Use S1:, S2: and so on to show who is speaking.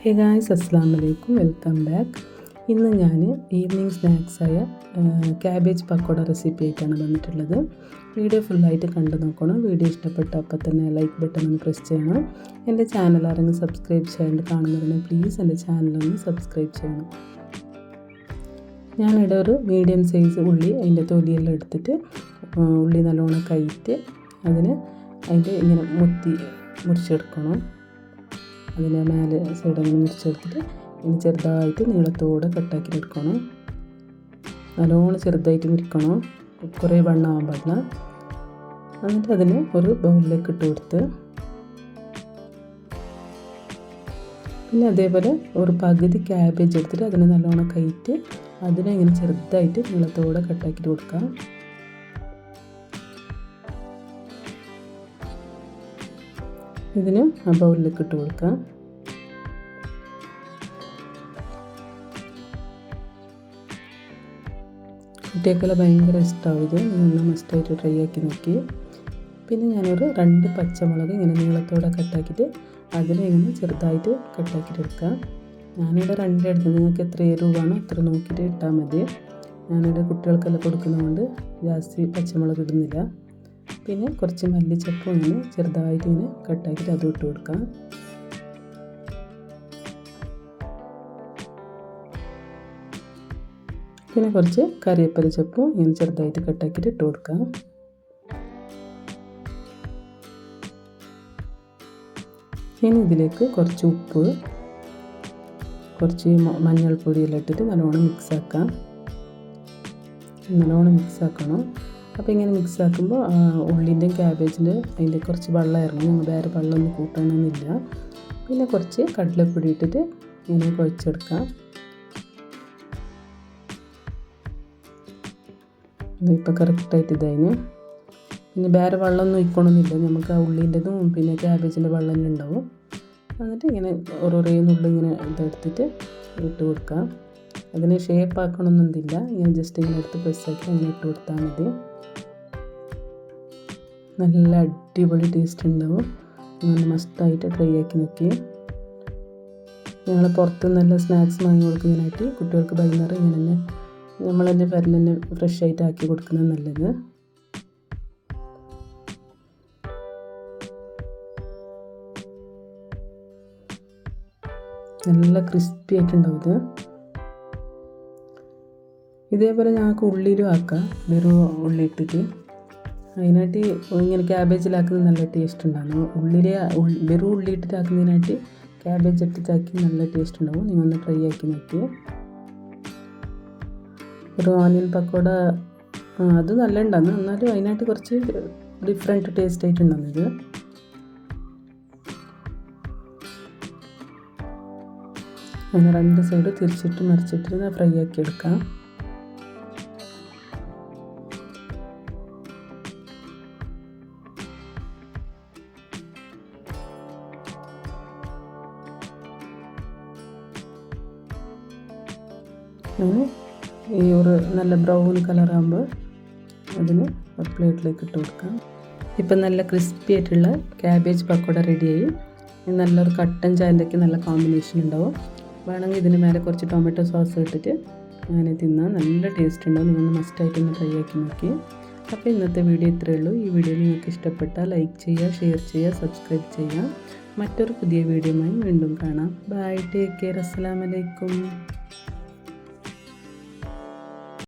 S1: Hey guys, അസ്സലാമു അലൈക്കും, welcome back. ഇന്ന് ഞാൻ ഈവനിങ് സ്നാക്സായ ക്യാബേജ് പക്കോട റെസിപ്പി ആയിട്ടാണ് വന്നിട്ടുള്ളത്. വീഡിയോ ഫുള്ളായിട്ട് കണ്ടു നോക്കണം. വീഡിയോ ഇഷ്ടപ്പെട്ട അപ്പോൾ തന്നെ ലൈക്ക് ബട്ടൺ ഒന്ന് പ്രസ് ചെയ്യണം. എൻ്റെ ചാനൽ ആരെങ്കിലും സബ്സ്ക്രൈബ് ചെയ്യാണ്ട് കാണുന്നതിന് പ്ലീസ് എൻ്റെ ചാനലൊന്ന് സബ്സ്ക്രൈബ് ചെയ്യണം. ഞാനിവിടെ ഒരു മീഡിയം സൈസ് ഉള്ളി അതിൻ്റെ തൊലിയെല്ലാം എടുത്തിട്ട് ഉള്ളി നല്ലോണം കയറ്റി അതിൻ്റെ ഇങ്ങനെ മുറിച്ചെടുക്കണം. അതിൻ്റെ മേലെ സൈഡ് അങ്ങനെ മുറിച്ചെടുത്തിട്ട് ഇനി ചെറുതായിട്ട് നീളത്തോടെ കട്ടാക്കി എടുക്കണം. നല്ലോണം ചെറുതായിട്ട് മുറിക്കണം, കുറേ വണ്ണമാകാൻ പാടില്ല. എന്നിട്ട് അതിന് ഒരു ബൗളിലേക്ക് ഇട്ട് കൊടുത്ത് പിന്നെ അതേപോലെ ഒരു പകുതി ക്യാബേജ് എടുത്തിട്ട് അതിനെ നല്ലോണം കയറ്റി അതിനെ ഇങ്ങനെ ചെറുതായിട്ട് നീളത്തോടെ കട്ടാക്കിയിട്ട് കൊടുക്കാം. ഇതിനും ആ ബൗളിലേക്ക് ഇട്ട് കൊടുക്കാം. കുട്ടികൾക്കെല്ലാം ഭയങ്കര ഇഷ്ടമാവും. ഇത് നിങ്ങൾ മസ്റ്റായിട്ട് ട്രൈ ആക്കി നോക്കി. പിന്നെ ഞാനൊരു 2 പച്ചമുളക് ഇങ്ങനെ നീളത്തോടെ കട്ടാക്കിയിട്ട് അതിനെ ഇങ്ങനെ ചെറുതായിട്ട് കട്ടാക്കിയിട്ട് എടുക്കാം. ഞാനിവിടെ 2 എടുത്തത്, നിങ്ങൾക്ക് എത്ര എരിവാണോ അത്ര നോക്കിയിട്ട് ഇട്ടാൽ മതി. ഞാനിവിടെ കുട്ടികൾക്കെല്ലാം കൊടുക്കുന്നതുകൊണ്ട് ജാസ്തി പച്ചമുളക് ഇടുന്നില്ല. പിന്നെ കുറച്ച് മല്ലിച്ചപ്പ് ഇങ്ങനെ ചെറുതായിട്ട് ഇങ്ങനെ കട്ടാക്കിയിട്ട് അതും ഇട്ട് കൊടുക്കാം. പിന്നെ കുറച്ച് കറിവേപ്പില ചപ്പും ഇങ്ങനെ ചെറുതായിട്ട് കട്ടാക്കിയിട്ട് ഇട്ട് കൊടുക്കാം. ഇനി ഇതിലേക്ക് കുറച്ച് ഉപ്പ്, കുറച്ച് മഞ്ഞൾപ്പൊടിയെല്ലാം ഇട്ടിട്ട് നല്ലോണം മിക്സാക്കാം. നല്ലോണം മിക്സാക്കണം. അപ്പോൾ ഇങ്ങനെ മിക്സ് ആക്കുമ്പോൾ ഉള്ളിൻ്റെയും ക്യാബേജിൻ്റെ അതിൻ്റെ കുറച്ച് വെള്ളം ഇറങ്ങും. ഞങ്ങൾ വേറെ വെള്ളമൊന്നും കൂട്ടാനൊന്നുമില്ല. പിന്നെ കുറച്ച് കടലപ്പൊടി ഇട്ടിട്ട് ഇങ്ങനെ കുഴച്ചെടുക്കാം. ഇതിപ്പോൾ കറക്റ്റായിട്ട് ഇതായിന്. പിന്നെ വേറെ വെള്ളമൊന്നും ഒഴിക്കണമെന്നില്ല. നമുക്ക് ആ ഉള്ളിൻ്റെതും പിന്നെ ക്യാബേജിൻ്റെ വെള്ളം തന്നെ ഉണ്ടാവും. എന്നിട്ട് ഇങ്ങനെ ഓരോരോ നുള്ളി ഇങ്ങനെ ഇതെടുത്തിട്ട് ഇട്ട് കൊടുക്കാം. അതിന് ഷേപ്പ് ആക്കണമെന്നൊന്നുമില്ല. ഇങ്ങനെ ജസ്റ്റ് ഇങ്ങനെ എടുത്ത് പ്രസ്സാക്കി അങ്ങനെ ഇട്ട് കൊടുത്താൽ മതി. നല്ല അടിപൊളി ടേസ്റ്റ് ഉണ്ടാവും. നിങ്ങൾ മസ്റ്റായിട്ട് ട്രൈ ആക്കി നോക്കി. ഞങ്ങൾ പുറത്ത് നല്ല സ്നാക്സ് വാങ്ങി കൊടുക്കുന്നതിനായിട്ട് കുട്ടികൾക്ക് വൈകുന്നേരം ഇങ്ങനെ തന്നെ നമ്മൾ തന്നെ പേരിൽ തന്നെ ഫ്രഷ് ആയിട്ട് ആക്കി കൊടുക്കുന്നത് നല്ലത്. നല്ല ക്രിസ്പി ആയിട്ടുണ്ടാവും ഇത്. ഇതേപോലെ ഞങ്ങൾക്ക് ഉള്ളിയിലും ആക്കാം, വെറും ഉള്ളി ഇട്ടിട്ട്. അതിനായിട്ട് ഇങ്ങനെ ക്യാബേജിലാക്കുന്നത് നല്ല ടേസ്റ്റ് ഉണ്ടാകും. വെറും ഉള്ളി ഇട്ടിട്ടാക്കുന്നതിനായിട്ട് ക്യാബേജ് ഇട്ടിട്ടാക്കി നല്ല ടേസ്റ്റ് ഉണ്ടാവും. നിങ്ങളൊന്ന് ട്രൈ ആക്കി നോക്കി. ഒരു ഓനിയൻ പക്കോട അത് നല്ല ഉണ്ടാകുന്നു. എന്നാലും അതിനായിട്ട് കുറച്ച് ഡിഫറെൻറ്റ് ടേസ്റ്റ് ആയിട്ടുണ്ടാകും ഇത്. അങ്ങനെ 2 സൈഡ് തിരിച്ചിട്ട് മറിച്ചിട്ട് ഫ്രൈ ആക്കി എടുക്കാം. അങ്ങനെ ഈ ഒരു നല്ല ബ്രൗൺ കളറാകുമ്പോൾ അതിന് ഒരു പ്ലേറ്റിലേക്ക് ഇട്ട് കൊടുക്കാം. ഇപ്പം നല്ല ക്രിസ്പി ആയിട്ടുള്ള ക്യാബേജ് പക്കോട റെഡിയായി. നല്ലൊരു കട്ടൻ ചായൻ്റെയൊക്കെ നല്ല കോമ്പിനേഷൻ ഉണ്ടാവും. വേണമെങ്കിൽ ഇതിന് മേലെ കുറച്ച് ടൊമാറ്റോ സോസ് ഇട്ടിട്ട് അങ്ങനെ തിന്നാൽ നല്ല ടേസ്റ്റ് ഉണ്ടാവും. നിങ്ങൾ മസ്റ്റായിട്ടൊന്ന് ട്രൈ ആക്കി നോക്കി. അപ്പോൾ ഇന്നത്തെ വീഡിയോ ഇത്രയേ ഉള്ളൂ. ഈ വീഡിയോ നിങ്ങൾക്ക് ഇഷ്ടപ്പെട്ടാൽ ലൈക്ക് ചെയ്യുക, ഷെയർ ചെയ്യുക, സബ്സ്ക്രൈബ് ചെയ്യുക. മറ്റൊരു പുതിയ വീഡിയോയുമായി വീണ്ടും കാണാം. ബൈ, ടേക്ക് കെയർ, അസ്സലാമു അലൈക്കും.